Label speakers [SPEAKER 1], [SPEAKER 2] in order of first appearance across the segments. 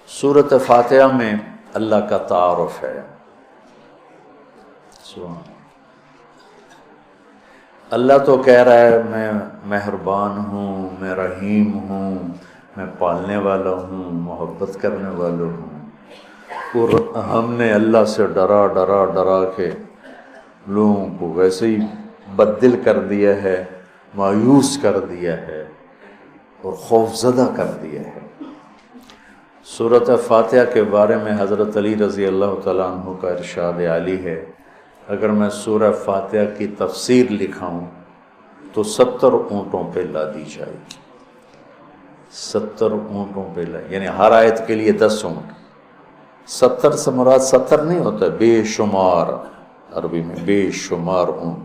[SPEAKER 1] سورۃ فاتحہ میں اللہ کا تعارف ہے. اللہ تو کہہ رہا ہے میں مہربان ہوں، میں رحیم ہوں، میں پالنے والا ہوں، محبت کرنے والا ہوں. اور ہم نے اللہ سے ڈرا ڈرا ڈرا کے لوگوں کو ویسے ہی بددل کر دیا ہے، مایوس کر دیا ہے اور خوفزدہ کر دیا ہے. سورۃ فاتحہ کے بارے میں حضرت علی رضی اللہ تعالیٰ عنہ کا ارشاد عالی ہے، اگر میں سورہ فاتحہ کی تفسیر لکھاؤں تو 70 اونٹوں پہ لا دی جائے گی. 70 اونٹوں پہ یعنی ہر آیت کے لیے 10 اونٹ. 70 سے مراد 70 نہیں ہوتا، بے شمار، عربی میں بے شمار اونٹ.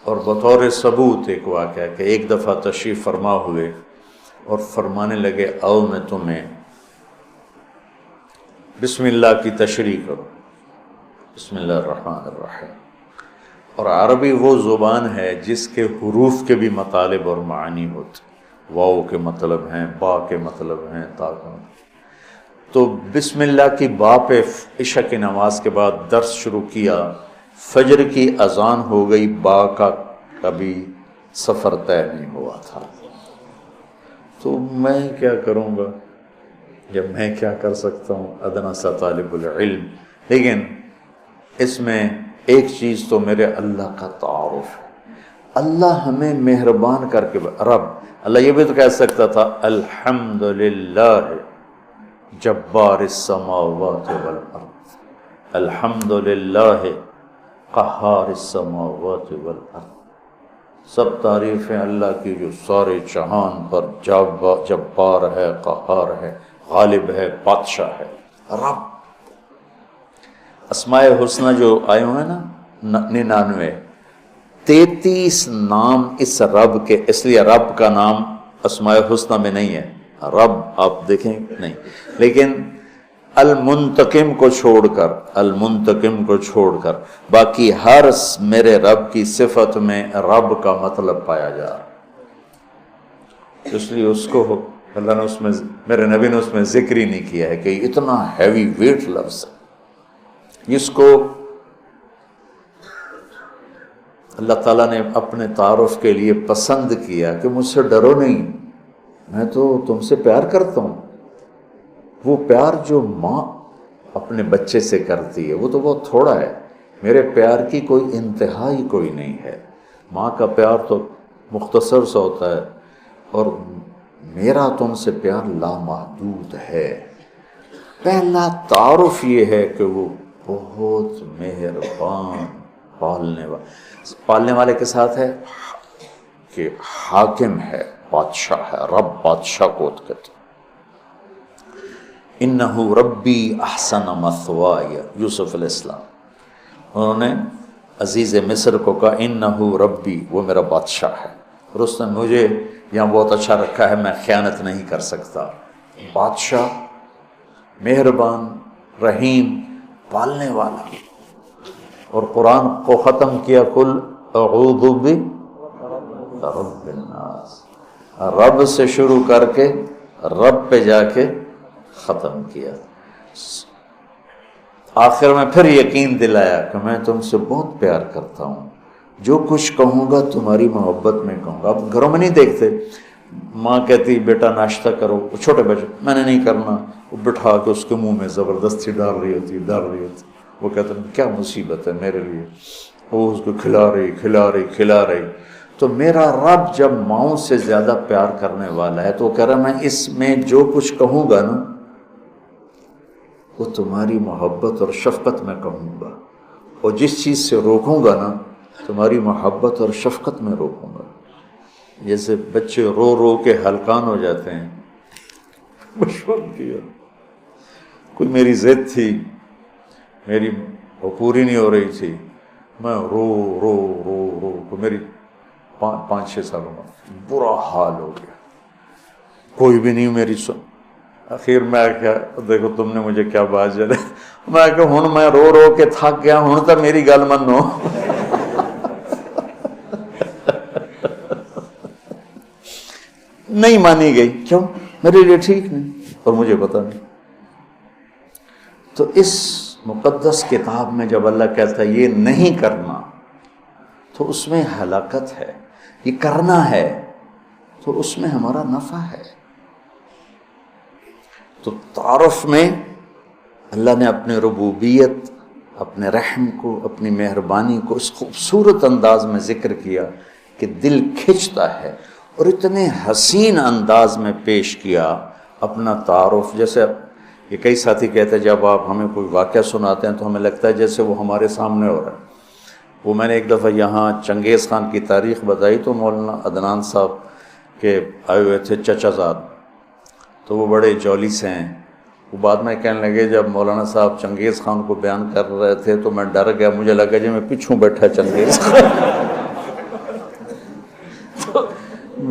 [SPEAKER 1] اور بطور ثبوت ایک واقعہ کہ ایک دفعہ تشریف فرما ہوئے اور فرمانے لگے آؤ میں تمہیں بسم اللہ کی تشریح کرو، بسم اللہ الرحمن الرحیم. اور عربی وہ زبان ہے جس کے حروف کے بھی مطالب اور معانی ہوتے، واو کے مطلب ہیں، با کے مطلب ہیں، تا کا مطلب. تو بسم اللہ کی با پہ عشاء کی نماز کے بعد درس شروع کیا، فجر کی اذان ہو گئی، با کا کبھی سفر طے نہیں ہوا تھا. تو میں کیا کروں گا، جب میں کیا کر سکتا ہوں، ادنا سا طالب العلم. لیکن اس میں ایک چیز تو میرے اللہ کا تعارف ہے. اللہ ہمیں مہربان کر کے رب، اللہ یہ بھی تو کہہ سکتا تھا الحمدللہ جبار السماوات والارض، الحمدللہ قہار السماوات والارض. سب تعریفیں اللہ کی جو سارے جہان پر جبار ہے، قہار ہے، غالب ہے، بادشاہ ہے. رب، اسماء حسنہ جو آئے ہوئے نا 99، 33 نام اس رب کے، اس لیے رب کا نام اسماء حسنہ میں نہیں ہے. رب آپ دیکھیں نہیں، لیکن المنتقم کو چھوڑ کر باقی ہر میرے رب کی صفت میں رب کا مطلب پایا جا رہا. اس لیے اس کو اللہ نے اس میں، میرے نبی نے اس میں ذکر ہی نہیں کیا ہے کہ اتنا ہیوی ویٹ لفظ ہے. اس کو اللہ تعالیٰ نے اپنے تعارف کے لیے پسند کیا کہ مجھ سے ڈرو نہیں، میں تو تم سے پیار کرتا ہوں. وہ پیار جو ماں اپنے بچے سے کرتی ہے وہ تو بہت تھوڑا ہے، میرے پیار کی کوئی انتہا ہی کوئی نہیں ہے. ماں کا پیار تو مختصر سا ہوتا ہے، اور میرا تم سے پیار لامحدود ہے. پہلا تعارف یہ ہے کہ وہ بہت مہربان، پالنے والے کے ساتھ ہے کہ حاکم ہے، بادشاہ ہے. رب بادشاہ کو کہتے ہیں. انہ ربی احسن مثوایا، یوسف علیہ السلام انہوں نے عزیز مصر کو کہا انہ ربی، وہ میرا بادشاہ ہے، اور اس نے مجھے یہاں بہت اچھا رکھا ہے، میں خیانت نہیں کر سکتا. بادشاہ، مہربان، رحیم، پالنے والا. اور قرآن کو ختم کیا قل اعوذ برب الناس، رب سے شروع کر کے رب پہ جا کے ختم کیا. آخر میں پھر یقین دلایا کہ میں تم سے بہت پیار کرتا ہوں، جو کچھ کہوں گا تمہاری محبت میں کہوں گا. اب گھروں میں نہیں دیکھتے، ماں کہتی بیٹا ناشتہ کرو، وہ چھوٹے بچے میں نے نہیں کرنا، وہ بٹھا کے اس کے منہ میں زبردستی ڈال رہی ہوتی. وہ کہتے ہیں کیا مصیبت ہے میرے لیے، وہ اس کو کھلا رہی. تو میرا رب جب ماؤں سے زیادہ پیار کرنے والا ہے تو وہ کہہ رہا میں اس میں جو کچھ کہوں گا نا وہ تمہاری محبت اور شفقت میں کہوں گا، اور جس چیز سے روکوں گا نا تمہاری محبت اور شفقت میں روکوں گا. جیسے بچے رو رو کے ہلکان ہو جاتے ہیں، مشورہ کیا، کوئی میری ضد تھی، میری وہ پوری نہیں ہو رہی تھی، میں رو میری 5-6 سالوں میں برا حال ہو گیا، کوئی بھی نہیں میری سن. اخیر میں کیا دیکھو تم نے مجھے کیا بات چلے، میں کہ ہن میں رو رو کے تھک گیا، ہن تو میری گل منو۔ نہیں مانی گئی، کیوں؟ میرے لیے ٹھیک نہیں اور مجھے پتا نہیں۔ تو اس مقدس کتاب میں جب اللہ کہتا ہے یہ نہیں کرنا تو اس میں ہلاکت ہے، یہ کرنا ہے تو اس میں ہمارا نفع ہے۔ تو تعارف میں اللہ نے اپنے ربوبیت، اپنے رحم کو، اپنی مہربانی کو اس خوبصورت انداز میں ذکر کیا کہ دل کھنچتا ہے، اور اتنے حسین انداز میں پیش کیا اپنا تعارف۔ جیسے یہ کئی ساتھی کہتے ہیں جب آپ ہمیں کوئی واقعہ سناتے ہیں تو ہمیں لگتا ہے جیسے وہ ہمارے سامنے ہو رہا ہے۔ وہ میں نے ایک دفعہ یہاں چنگیز خان کی تاریخ بتائی تو مولانا عدنان صاحب کے آئے ہوئے تھے چچا زاد، تو وہ بڑے جولی سے ہیں۔ وہ بعد میں کہنے لگے جب مولانا صاحب چنگیز خان کو بیان کر رہے تھے تو میں ڈر گیا، مجھے لگا جی میں پیچھوں بیٹھا چنگیز خان۔ تو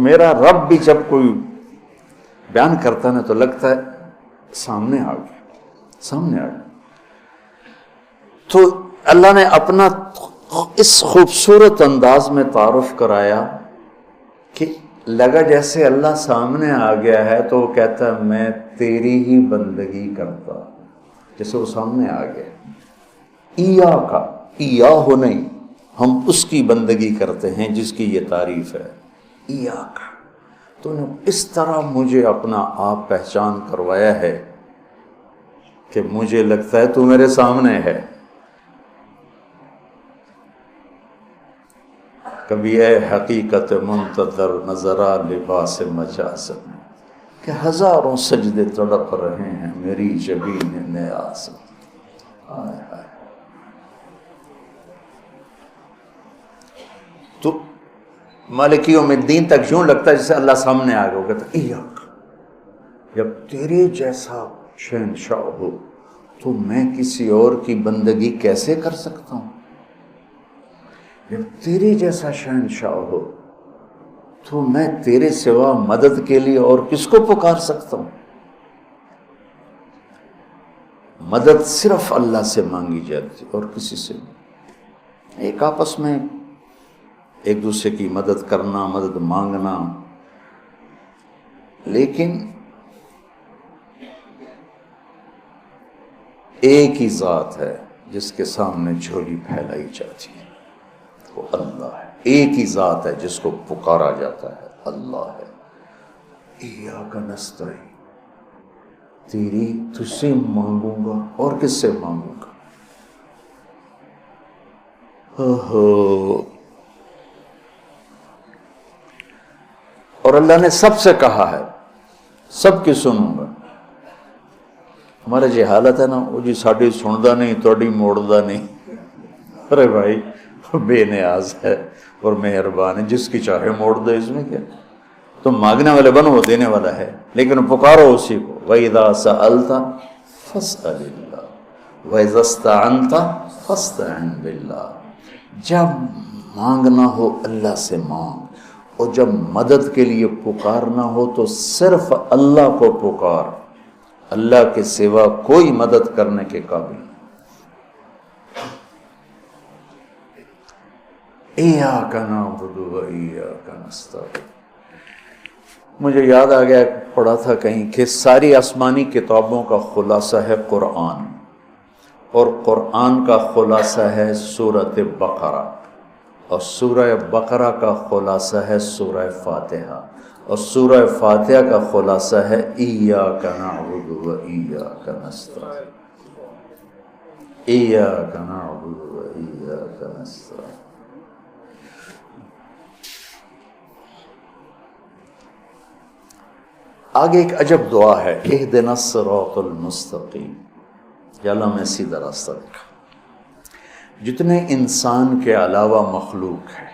[SPEAKER 1] میرا رب بھی جب کوئی بیان کرتا ہے نا تو لگتا ہے سامنے آ گیا، سامنے آ گیا۔ تو اللہ نے اپنا اس خوبصورت انداز میں تعارف کرایا کہ لگا جیسے اللہ سامنے آ گیا ہے تو وہ کہتا ہے میں تیری ہی بندگی کرتا، جیسے وہ سامنے آ گیا۔ ایا کا ایا ہو نہیں، ہم اس کی بندگی کرتے ہیں جس کی یہ تعریف ہے، ایا کا۔ تو نے اس طرح مجھے اپنا آپ پہچان کروایا ہے کہ مجھے لگتا ہے تو میرے سامنے ہے۔ کبھی اے حقیقت منتظر نظرا لباس مجاز میں، کہ ہزاروں سجدے تڑپ رہے ہیں میری جبین نیاز۔ تو مالک یوم الدین تک یوں لگتا ہے جیسے اللہ سامنے آ گیا، وہ کہتا ایاک، جب تیرے جیسا شہنشاہ ہو تو میں کسی اور کی بندگی کیسے کر سکتا ہوں؟ جب تیرے جیسا شہنشاہ ہو تو میں تیرے سوا مدد کے لیے اور کس کو پکار سکتا ہوں؟ مدد صرف اللہ سے مانگی جاتی اور کسی سے نہیں۔ ایک آپس میں ایک دوسرے کی مدد کرنا، مدد مانگنا، لیکن ایک ہی ذات ہے جس کے سامنے جھولی پھیلائی جاتی ہے، وہ اللہ ہے۔ ایک ہی ذات ہے جس کو پکارا جاتا ہے، اللہ ہے۔ ایاک نستعین، تیری تجھ سے مانگوں گا اور کس سے مانگوں گا؟ اور اللہ نے سب سے کہا ہے سب کی سنوں گا۔ ہمارے جی حالت ہے نا، وہ جی ساڈی سندا نہیں تہاڈی موڑدا نہیں۔ ارے بھائی بے نیاز ہے اور مہربان ہے، جس کی چاہے موڑ دے، اس میں کیا؟ تم مانگنے والے بنو، وہ دینے والا ہے، لیکن پکارو اسی کو۔ وَإِذَا سَأَلْتَ فَاسْأَلِ اللَّهَ وَإِذَا اسْتَعَنْتَ فَاسْتَعِنْ بِاللَّهِ۔ جب مانگنا ہو اللہ سے مانگ، اور جب مدد کے لیے پکارنا ہو تو صرف اللہ کو پکار، اللہ کے سوا کوئی مدد کرنے کے قابل نہیں۔ ایاک نعبد و ایاک نستعین۔ مجھے یاد آ گیا، پڑھا تھا کہیں کہ ساری آسمانی کتابوں کا خلاصہ ہے قرآن، اور قرآن کا خلاصہ ہے سورۃ بقرہ، اور سورہ بقرہ کا خلاصہ ہے سورہ فاتحہ، اور سورہ فاتحہ کا خلاصہ ہے ایاک نعبد و ایاک نستعین، ایاک نعبد و ایاک نستعین۔ آگے ایک عجب دعا ہے، اہدنا الصراط المستقیم، یا اللہ میں سیدھا راستہ دکھا۔ جتنے انسان کے علاوہ مخلوق ہے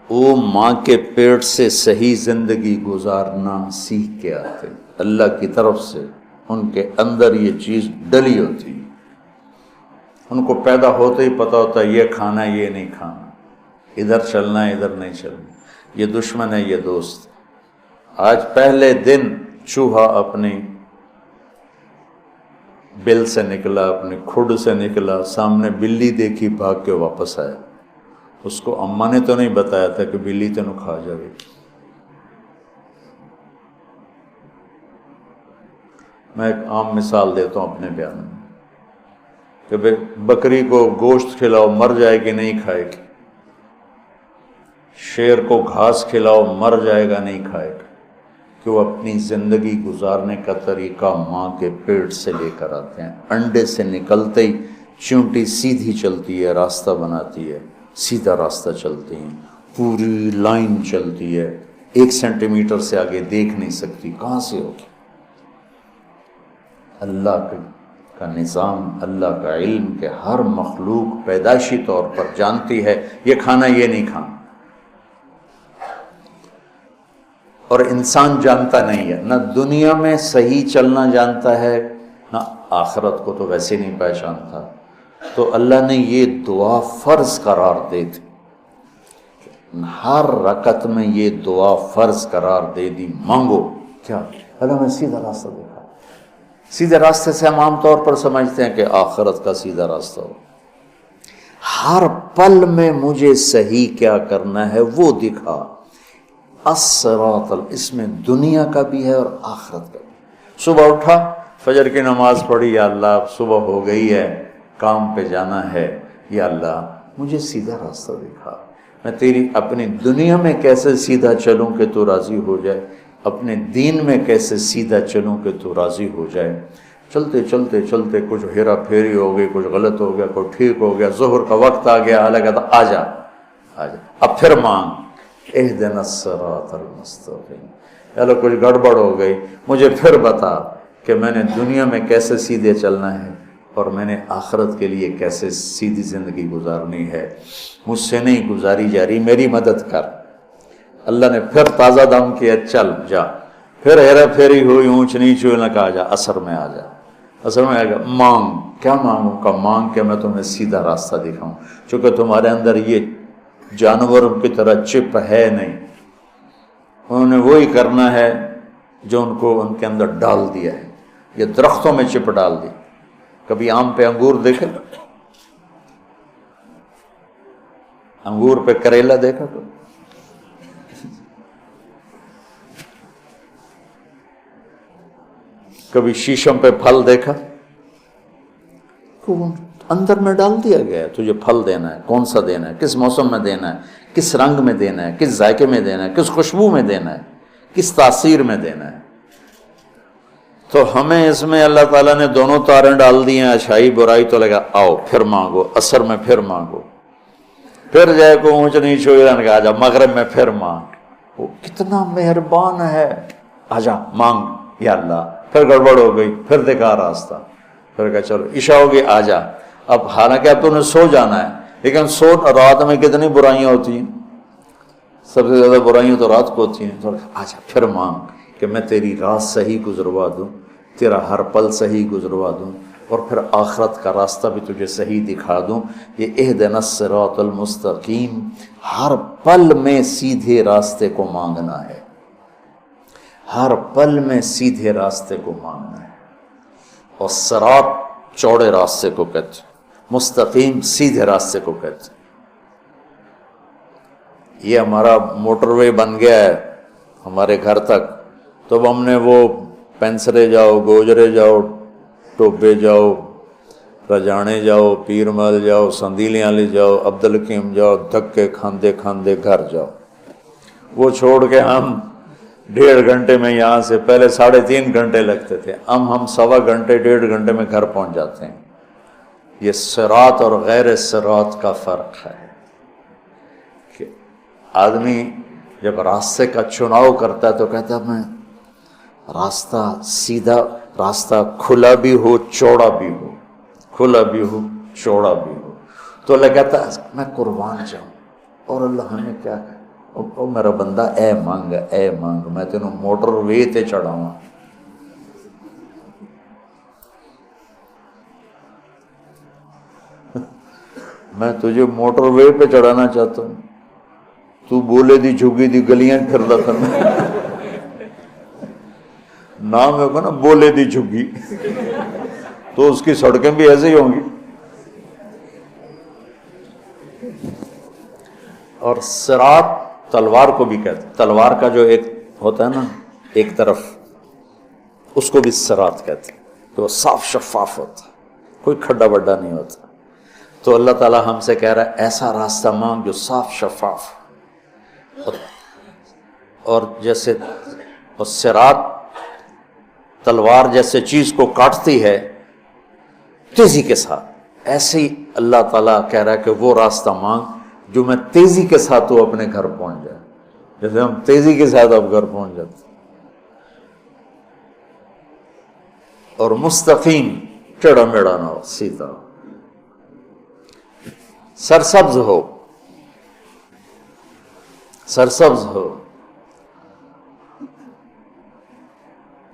[SPEAKER 1] وہ ماں کے پیٹ سے صحیح زندگی گزارنا سیکھ کے آتے، اللہ کی طرف سے ان کے اندر یہ چیز ڈلی ہوتی، ان کو پیدا ہوتے ہی پتہ ہوتا ہے یہ کھانا ہے یہ نہیں کھانا، ادھر چلنا ہے ادھر نہیں چلنا، یہ دشمن ہے یہ دوست۔ آج پہلے دن چوہا اپنی بل سے نکلا، اپنی کھڈ سے نکلا، سامنے بلی دیکھی، بھاگ کے واپس آیا۔ اس کو اماں نے تو نہیں بتایا تھا کہ بلی تینوں کھا جائے۔ میں ایک عام مثال دیتا ہوں اپنے بیان میں کہ بکری کو گوشت کھلاؤ مر جائے گی نہیں کھائے گی، شیر کو گھاس کھلاؤ مر جائے گا نہیں کھائے گا، کہ وہ اپنی زندگی گزارنے کا طریقہ ماں کے پیٹ سے لے کر آتے ہیں۔ انڈے سے نکلتے ہی چونٹی سیدھی چلتی ہے، راستہ بناتی ہے، سیدھا راستہ چلتی ہیں، پوری لائن چلتی ہے، 1 سینٹی میٹر سے آگے دیکھ نہیں سکتی، کہاں سے ہوگی؟ اللہ کا نظام، اللہ کا علم کہ ہر مخلوق پیدائشی طور پر جانتی ہے یہ کھانا یہ نہیں کھانا، اور انسان جانتا نہیں ہے، نہ دنیا میں صحیح چلنا جانتا ہے نہ آخرت کو تو ویسے نہیں پہچانتا۔ تو اللہ نے یہ دعا فرض قرار دے دی، ہر رکعت میں یہ دعا فرض قرار دے دی، مانگو کیا؟ اللہ میں سیدھا راستہ دیکھا۔ سیدھے راستے سے ہم عام طور پر سمجھتے ہیں کہ آخرت کا سیدھا راستہ ہو، ہر پل میں مجھے صحیح کیا کرنا ہے وہ دکھا۔ الصراط، اس میں دنیا کا بھی ہے اور آخرت کا بھی۔ صبح اٹھا، فجر کی نماز پڑھی، یا اللہ صبح ہو گئی ہے، کام پہ جانا ہے، یا اللہ مجھے سیدھا راستہ دکھا، میں تیری اپنی دنیا میں کیسے سیدھا چلوں کہ تو راضی ہو جائے، اپنے دین میں کیسے سیدھا چلوں کہ تو راضی ہو جائے۔ چلتے چلتے چلتے کچھ ہیرا پھیری ہو گئی، کچھ غلط ہو گیا، کچھ ٹھیک ہو گیا، ظہر کا وقت آ گیا، اللہ کہتا آ جا آ جا، اب پھر مانگ اہدنا الصراط المستقیم، چلو کچھ گڑبڑ ہو گئی، مجھے پھر بتا کہ میں نے دنیا میں کیسے سیدھے چلنا ہے اور میں نے آخرت کے لیے کیسے سیدھی زندگی گزارنی ہے، مجھ سے نہیں گزاری جا رہی، میری مدد کر۔ اللہ نے پھر تازہ دم کیا، چل جا، پھر ہیرا پھیری ہوئی، اونچ نیچ ہوئی، نہ کہا جا عصر میں آ جا، عصر میں آ گیا، مانگ، کیا مانگوں کا؟ مانگ کہ میں تمہیں سیدھا راستہ دکھاؤں، چونکہ تمہارے اندر یہ جانوروں کی طرح چپ ہے نہیں، انہوں نے وہی کرنا ہے جو ان کو ان کے اندر ڈال دیا ہے، یہ درختوں میں چپ ڈال دی۔ کبھی آم پہ انگور دیکھے؟ انگور پہ کریلا دیکھا تو؟ کبھی شیشم پہ پھل دیکھا؟ اندر میں ڈال دیا گیا ہے، تجھے پھل دینا ہے، کون سا دینا ہے، کس موسم میں دینا ہے، کس رنگ میں دینا ہے، کس ذائقے میں دینا ہے، کس خوشبو میں دینا ہے، کس تاثیر میں دینا ہے۔ تو ہمیں اس میں اللہ تعالیٰ نے دونوں تاریں ڈال دی ہیں، اچھائی برائی، تو لگا آؤ پھر مانگو، عصر میں پھر مانگو، پھر جائے کو اونچ نیچ ہوئی، کہا جا مغرب میں پھر مانگ، وہ کتنا مہربان ہے، آجا مانگ یا اللہ، پھر گڑبڑ ہو گئی، پھر دکھا راستہ، پھر کہا چلو عشاء ہو گئی آجا۔ اب حالانکہ اب تو نے سو جانا ہے، لیکن رات میں کتنی برائیاں ہوتی ہیں، سب سے زیادہ برائیاں تو رات کو ہوتی ہیں، تو آجا پھر مانگ کہ میں تیری رات صحیح گزروا دوں، تیرا ہر پل صحیح گزروا دوں، اور پھر آخرت کا راستہ بھی تجھے صحیح دکھا دوں۔ یہ اہدنا الصراط المستقیم، ہر پل میں سیدھے راستے کو مانگنا ہے، ہر پل میں سیدھے راستے کو مانگنا ہے۔ اور صراط چوڑے راستے کو کہتے ہیں، مستقیم سیدھے راستے کو کہتے ہیں۔ یہ ہمارا موٹر وے بن گیا ہے ہمارے گھر تک، تو اب ہم نے وہ پینسرے جاؤ، گوجرے جاؤ، ٹوبے جاؤ، رجانے جاؤ، پیر مل جاؤ، سندیلیاں لے جاؤ، عبدالحکیم جاؤ، دھکے کھاندے کھاندے گھر جاؤ۔ وہ چھوڑ کے ہم 1.5 گھنٹے میں یہاں سے، پہلے 3.5 گھنٹے لگتے تھے، ہم 1.25 گھنٹے 1.5 گھنٹے میں گھر پہنچ جاتے ہیں۔ یہ صراط اور غیر صراط کا فرق ہے کہ آدمی جب راستے کا چناؤ کرتا ہے تو کہتا ہے میں راستہ سیدھا، راستہ کھلا بھی ہو چوڑا بھی ہو، کھلا بھی ہو چوڑا بھی ہو، تو اللہ کہتا ہے میں قربان جاؤں، اور اللہ ہمیں کیا کہے، او میرا بندہ اے مانگ، میں تینوں موٹر وے تے چڑھاؤں، میں تجھے موٹر وے پہ چڑھانا چاہتا ہوں، تو بولے دی جھگی دی گلیاں پھر دکھن نام ہوگا نا بولے دی جھگی تو اس کی سڑکیں بھی ایسے ہی ہوں گی. اور صراط تلوار کو بھی کہتے ہیں. تلوار کا جو ایک ہوتا ہے نا ایک طرف، اس کو بھی صراط کہتے ہیں. تو صاف شفاف ہوتا ہے، کوئی کھڈا بڈا نہیں ہوتا. تو اللہ تعالیٰ ہم سے کہہ رہا ہے ایسا راستہ مانگ جو صاف شفاف اور جیسے صراط تلوار جیسے چیز کو کاٹتی ہے تیزی کے ساتھ، ایسے ہی اللہ تعالیٰ کہہ رہا ہے کہ وہ راستہ مانگ جو میں تیزی کے ساتھ تو اپنے گھر پہنچ جائے، جیسے ہم تیزی کے ساتھ اب گھر پہنچ جاتے. اور مستقیم، ٹیڑھا میڑا نہ ہو، سیدھا سرسبز ہو، سرسبز ہو،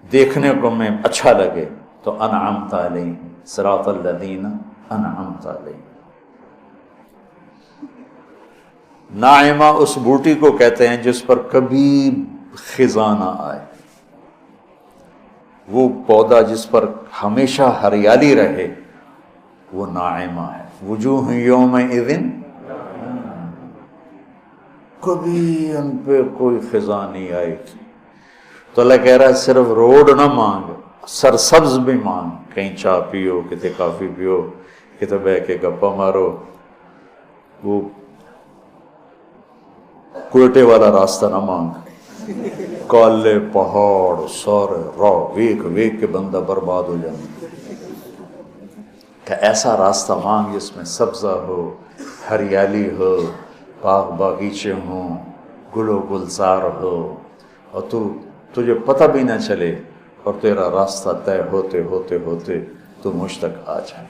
[SPEAKER 1] دیکھنے کو میں اچھا لگے. تو انعمت علیہم صراط الذین انعمت علیہم. ناعمہ اس بوٹی کو کہتے ہیں جس پر کبھی خزاں نہ آئے، وہ پودا جس پر ہمیشہ ہریالی رہے وہ ناعمہ ہے. وجوہ یومئذ، کبھی ان پہ کوئی خزاں نہیں آئی. تو اللہ کہہ رہا ہے صرف روڈ نہ مانگ، سرسبز بھی مانگ. کہیں چائے پیو، کتے کافی پیو، کتے بہ کے گپا مارو. وہ کوئٹے والا راستہ نہ مانگ، کالے پہاڑ سارے راہ ویک ویک کے بندہ برباد ہو جائے. کہ ایسا راستہ مانگ جس میں سبزہ ہو، ہریالی ہو، باغ باغیچے ہوں، گل و گلزار ہو، اور تجھے پتہ بھی نہ چلے اور تیرا راستہ طے ہوتے ہوتے ہوتے تو مجھ تک آ جائے.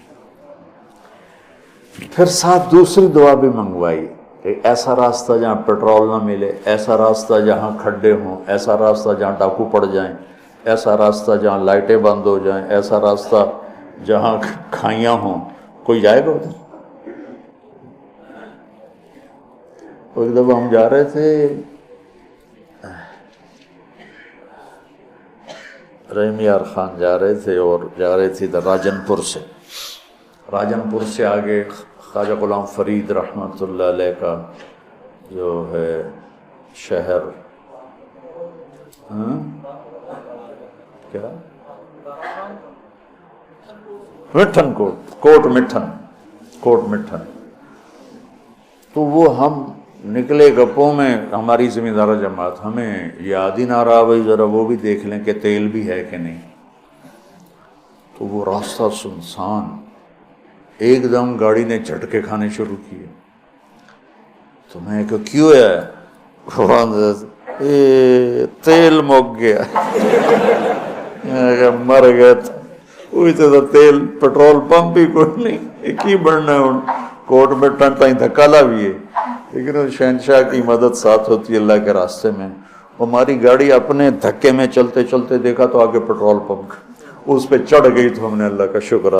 [SPEAKER 1] پھر ساتھ دوسری دعا بھی منگوائی کہ ایسا راستہ جہاں پیٹرول نہ ملے، ایسا راستہ جہاں کھڈے ہوں، ایسا راستہ جہاں ڈاکو پڑ جائیں، ایسا راستہ جہاں لائٹیں بند ہو جائیں، ایسا راستہ جہاں کھائیاں ہوں. کوئی جائے گا ادھر؟ ایک دفعہ ہم جا رہے تھے، رحیم یار خان جا رہے تھے اور جا رہے تھے ادھر راجن پور سے آگے خواجہ غلام فرید رحمۃ اللہ علیہ کا جو ہے شہر، کیا مٹھن کوٹ مٹھن. تو وہ ہم نکلے گپوں میں، ہماری زمیندارہ جماعت، ہمیں یاد ہی نہ رہا بھائی ذرا وہ بھی دیکھ لیں کہ تیل بھی ہے کہ نہیں. تو وہ راستہ سنسان، ایک دم گاڑی نے جھٹکے کھانے شروع کیے. تو میں کہ کیوں ہے؟ تیل مک گیا. مر گیا تھا وہی تو تیل، پیٹرول پمپ بھی کوئی نہیں، ایک ہی بڑھنا ہے. کوٹ میں ٹن تائیں دھکا لا بھی ہے، لیکن شہنشاہ کی مدد ساتھ ہوتی ہے اللہ کے راستے میں. ہماری گاڑی اپنے دھکے میں چلتے چلتے دیکھا تو آگے پیٹرول پمپ، اس پہ چڑھ گئی تو ہم نے اللہ کا شکر